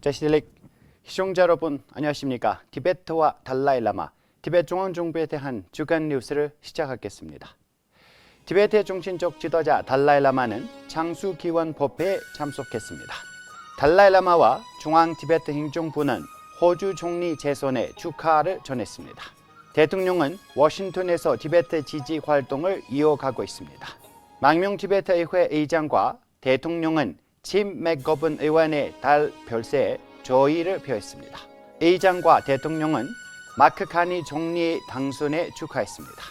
제시딜릭 시청자 여러분 안녕하십니까? 티베트와 달라이라마, 티베트 중앙정부에 대한 주간 뉴스를 시작하겠습니다. 티베트의 중심적 지도자 달라이라마는 장수기원 법회에 참석했습니다. 달라이라마와 중앙 티베트 행정부는 호주 총리 재선에 축하를 전했습니다. 대통령은 워싱턴에서 티베트 지지 활동을 이어가고 있습니다. 망명 티베트 의회 의장과 대통령은 침 맥거븐 의원의 달 별세에 조의를 표했습니다. 의장과 대통령은 마크 카니 총리의 당선에 축하했습니다.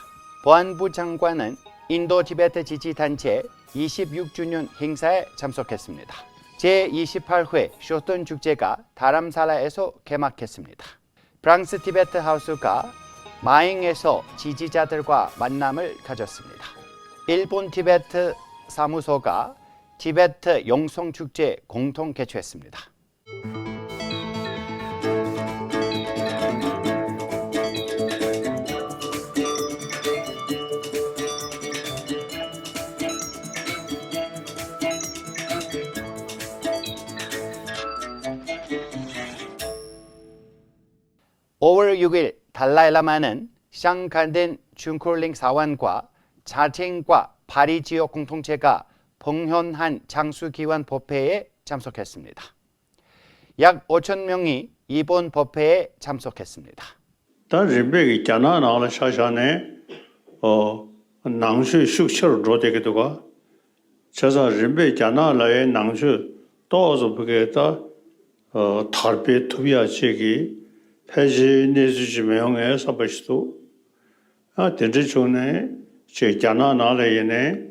보안부 장관은 인도 티베트 지지단체 26주년 행사에 참석했습니다. 제28회 쇼톤 축제가 다람살라에서 개막했습니다. 프랑스 티베트 하우스가 마잉에서 지지자들과 만남을 가졌습니다. 일본 티베트 사무소가 티베트 영성 축제 공동 개최했습니다. (5월 6일) 달라이라마는 샹간덴 중콜링 사원과 자칭과 파리 지역 공동체가 봉헌한 장수기원 법회에 참석했습니다. 약 5,000명이 이번 법회에 참석했습니다. 다 림베기 자나나라 샤샤네 낭수 숙처를 로데게도가 저서 림베 자나라의 낭수 또서 보게다 탈베 투비아 지기 패지 내주지명에 서버시도 denzhi 제 자나나라에네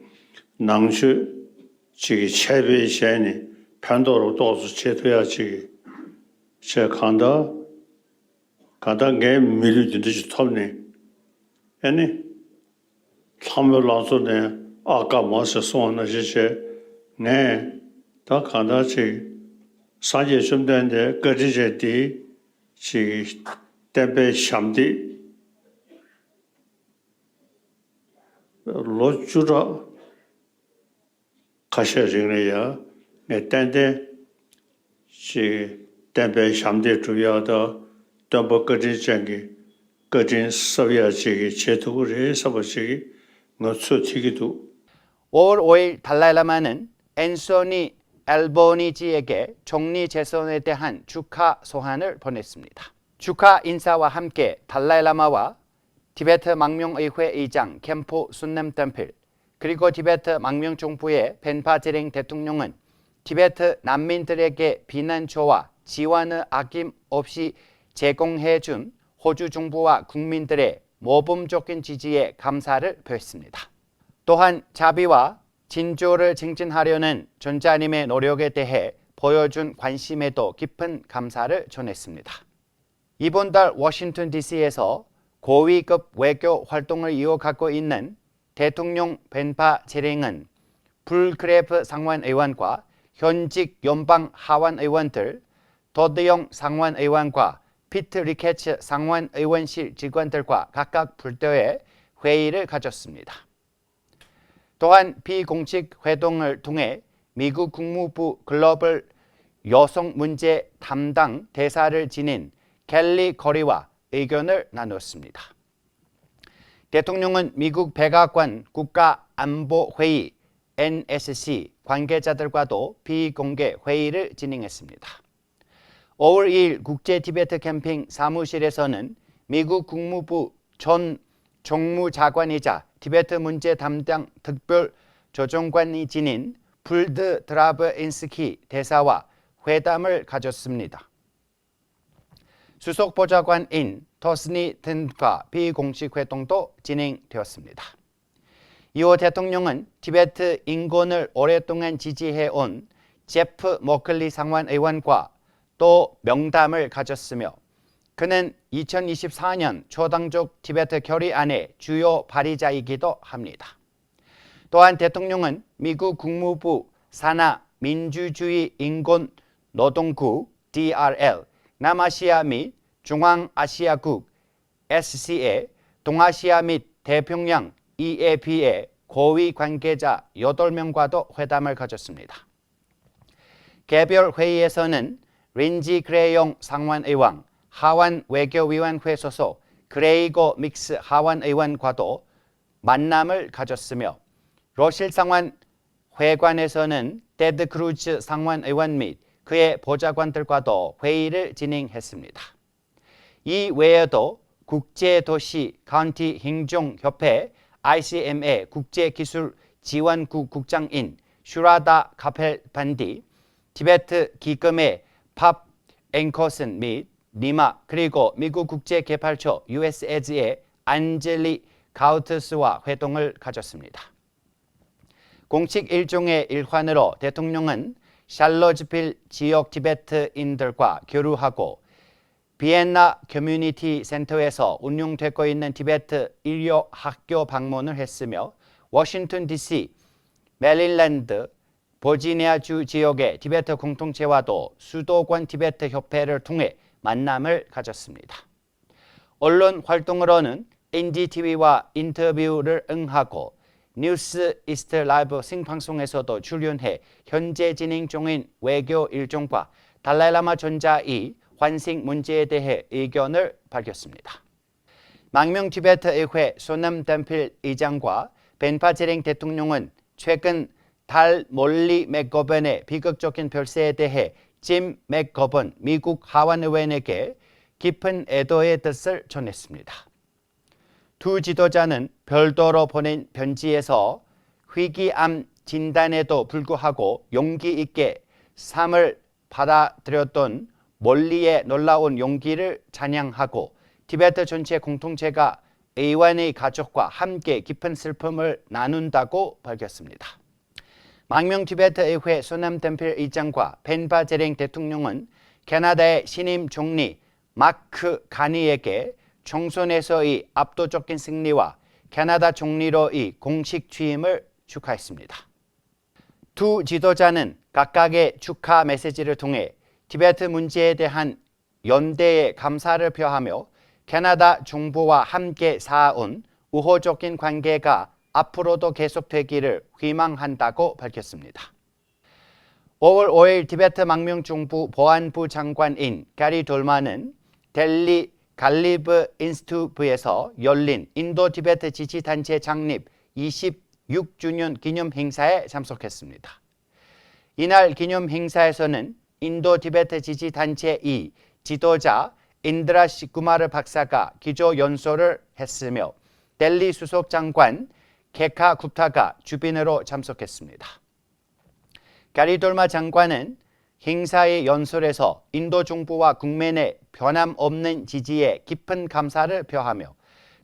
낭수 지기 체베 샤니 편도로 도수 제도야지 제 간다 게 밀리든지 톱네 아니 참을라서네 아까 뭐서 손나 지체 네다 간다지 사제 좀 된데 거지제디 지 때베 샴디 로주라 가셔지네요. 네,是代表相对主要的东北各地这个各地社会这个chế度的什么这个我所提的都。 5월 5일 달라이라마는 앤소니 알보니지에게 총리 재선에 대한 축하 소환을 보냈습니다. 축하 인사와 함께 달라이라마와 티베트 망명의회 의장 켐포 순남템플 그리고 티베트 망명정부의 펜파제링 대통령은 티베트 난민들에게避난처와 지원을 아낌없이 제공해준 호주 정부와 국민들의 모범적인 지지에 감사를 표했습니다. 또한 자비와 진조를 증진하려는 전자님의 노력에 대해 보여준 관심에도 깊은 감사를 전했습니다. 이번 달 워싱턴 DC에서 고위급 외교 활동을 이어가고 있는 대통령 펜파제링은 불크레프 상원의원과 현직 연방 하원의원들, 도드영 상원의원과 피트 리케츠 상원의원실 직원들과 각각 별도의 회의를 가졌습니다. 또한 비공식 회동을 통해 미국 국무부 글로벌 여성 문제 담당 대사를 지닌 켈리 거리와 의견을 나눴습니다. 대통령은 미국 백악관 국가안보회의 NSC 관계자들과도 비공개 회의를 진행했습니다. 5월 2일 국제 티베트 캠핑 사무실에서는 미국 국무부 전 정무장관이자 티베트 문제 담당 특별 조정관이 지닌 불드 드라브인스키 대사와 회담을 가졌습니다. 수석 보좌관인 토스니 튼파 비공식 회동도 진행되었습니다. 이후 대통령은 티베트 인권을 오랫동안 지지해온 제프 머클리 상원의원과 또 명담을 가졌으며 그는 2024년 초당적 티베트 결의안의 주요 발의자이기도 합니다. 또한 대통령은 미국 국무부 산하 민주주의 인권 노동국 DRL, 남아시아 및 중앙아시아국 SCA, 동아시아 및 태평양 EAP의 고위 관계자 8명과도 회담을 가졌습니다. 개별 회의에서는 린지 그레용 상원의원, 하원 외교위원회 소속 그레이고 믹스 하원의원과도 만남을 가졌으며 로실 상원 회관에서는 테드 크루즈 상원의원 및 그의 보좌관들과도 회의를 진행했습니다. 이 외에도 국제도시 카운티 행정협회 ICM의 국제기술지원국 국장인 슈라다 카펠반디, 티베트 기금의 팝 앵커슨 및 니마 그리고 미국 국제개발처 USAID의 안젤리 가우트스와 회동을 가졌습니다. 공식 일정의 일환으로 대통령은 샬러즈빌 지역 티베트인들과 교류하고 비엔나 커뮤니티 센터에서 운영되고 있는 티베트 인류 학교 방문을 했으며 워싱턴 DC, 메릴랜드, 버지니아주 지역의 티베트 공동체와도 수도권 티베트 협회를 통해 만남을 가졌습니다. 언론 활동으로는 NDTV와 인터뷰를 응하고 뉴스 이스트 라이브 생방송에서도 출연해 현재 진행 중인 외교 일정과 달라이라마 전자의 환생 문제에 대해 의견을 밝혔습니다. 망명 티베트 의회 소남 댐필 의장과 벤파제링 대통령은 최근 달 몰리 맥거번의 비극적인 별세에 대해 짐 맥거번 미국 하원의원에게 깊은 애도의 뜻을 전했습니다. 두 지도자는 별도로 보낸 편지에서 위기암 진단에도 불구하고 용기 있게 삶을 받아들였던 몰리의 놀라운 용기를 찬양하고 티베트 전체 공동체가 의원의 가족과 함께 깊은 슬픔을 나눈다고 밝혔습니다. 망명 티베트 의회 소남 댐필 의장과 벤바제링 대통령은 캐나다의 신임 총리 마크 카니에게 총선에서의 압도적인 승리와 캐나다 총리로의 공식 취임을 축하했습니다. 두 지도자는 각각의 축하 메시지를 통해 티베트 문제에 대한 연대의 감사를 표하며 캐나다 정부와 함께 쌓아온 우호적인 관계가 앞으로도 계속되기를 희망한다고 밝혔습니다. 5월 5일 티베트 망명 정부 보안부 장관인 가리 돌마는 델리 갈리브 인스튜트에서 열린 인도 티베트 지지단체 창립 26주년 기념 행사에 참석했습니다. 이날 기념 행사에서는 인도 티베트 지지단체의 지도자 인드라시 구마르 박사가 기조 연설을 했으며 델리 수석 장관 케카 굽타가 주빈으로 참석했습니다. 가리돌마 장관은 행사의 연설에서 인도 정부와 국민의 변함없는 지지에 깊은 감사를 표하며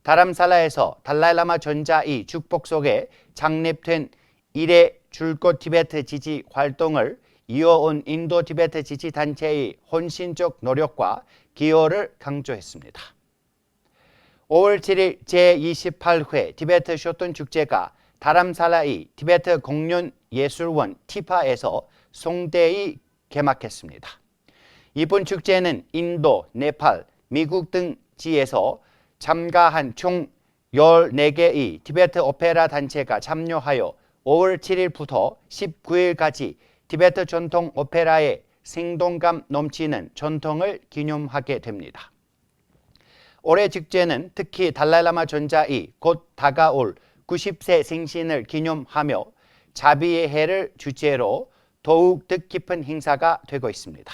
다람살라에서 달라이라마 전자의 축복 속에 창립된 이래 줄곧 티베트 지지 활동을 이어온 인도 티베트 지지 단체의 헌신적 노력과 기여를 강조했습니다. 5월 7일 제28회 티베트 쇼톤 축제가 다람살라의 티베트 공연예술원 티파에서 송대히 개막했습니다. 이번 축제는 인도, 네팔, 미국 등 지에서 참가한 총 14개의 티베트 오페라 단체가 참여하여 5월 7일부터 19일까지 티베트 전통 오페라의 생동감 넘치는 전통을 기념하게 됩니다. 올해 축제는 특히 달라이라마 전자의 곧 다가올 90세 생신을 기념하며 자비의 해를 주제로 더욱 뜻깊은 행사가 되고 있습니다.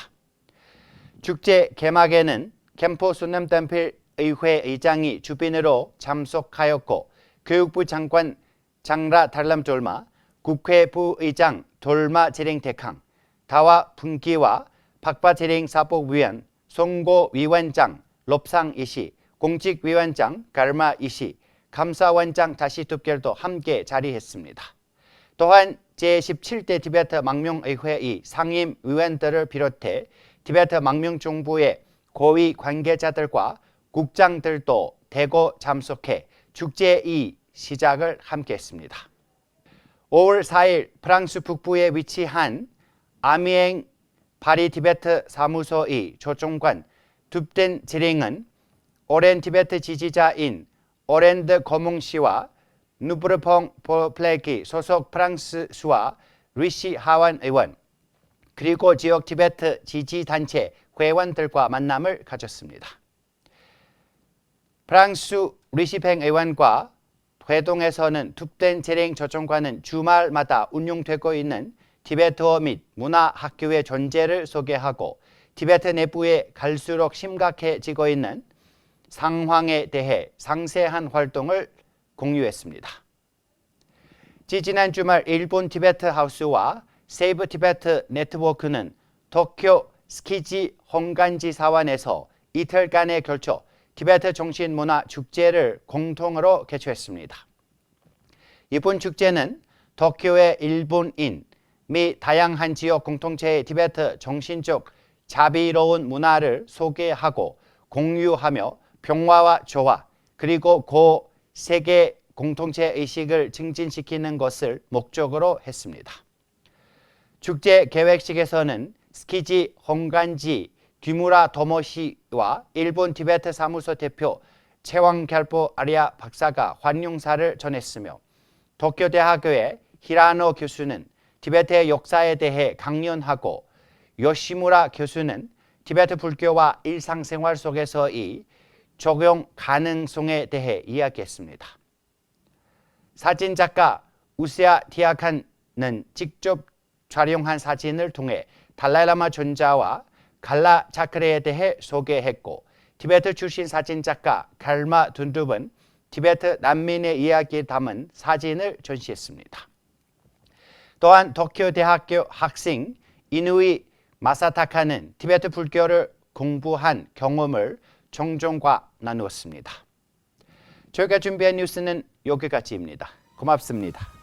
축제 개막에는 캠포 소남 댐필 의회 의장이 주빈으로 참석하였고 교육부 장관 장라 달람 졸마, 국회 부의장 돌마 제링 대캉, 다와 분기와 박바 제링 사법위원, 송고위원장 롭상 이시, 공직위원장 갈마 이시, 감사원장 다시 뚝결도 함께 자리했습니다. 또한 제17대 티베트 망명의회의 상임위원들을 비롯해 티베트 망명정부의 고위 관계자들과 국장들도 대거 참석해 축제의 시작을 함께했습니다. 5월 4일 프랑스 북부에 위치한 아미엥 파리 티베트 사무소의 조정관 둡덴 지링은 오랜 티베트 지지자인 오랜드 거몽 씨와 누브르퐁 플레기 소속 프랑스 수와 리시 하완 의원, 그리고 지역 티베트 지지단체 회원들과 만남을 가졌습니다. 프랑스 리시팽 의원과 회동에서는 툭된 재랭 저정관은 주말마다 운영되고 있는 티베트어 및 문화 학교의 존재를 소개하고 티베트 내부에 갈수록 심각해지고 있는 상황에 대해 상세한 활동을 공유했습니다. 지난 주말 일본 티베트 하우스와 세이브 티베트 네트워크는 도쿄 스키지 홍간지 사원에서 이틀간에 걸쳐 티베트 정신문화 축제를 공통으로 개최했습니다. 이번 축제는 도쿄의 일본인 및 다양한 지역 공동체의 티베트 정신적 자비로운 문화를 소개하고 공유하며 평화와 조화 그리고 고 세계 공동체 의식을 증진시키는 것을 목적으로 했습니다. 축제 개회식에서는 스키지 홍간지 귀무라 도모시와 일본 티베트 사무소 대표 채왕갤포 아리아 박사가 환영사를 전했으며 도쿄대학교의 히라노 교수는 티베트의 역사에 대해 강연하고 요시무라 교수는 티베트 불교와 일상생활 속에서의 적용 가능성에 대해 이야기했습니다. 사진작가 우세아 티아칸은 직접 촬영한 사진을 통해 달라이라마 존자와 갈라 차크레에 대해 소개했고 티베트 출신 사진작가 갈마 둔둡은 티베트 난민의 이야기를 담은 사진을 전시했습니다. 또한 도쿄대학교 학생 이누이 마사타카는 티베트 불교를 공부한 경험을 정정과 나누었습니다. 저희가 준비한 뉴스는 여기까지입니다. 고맙습니다.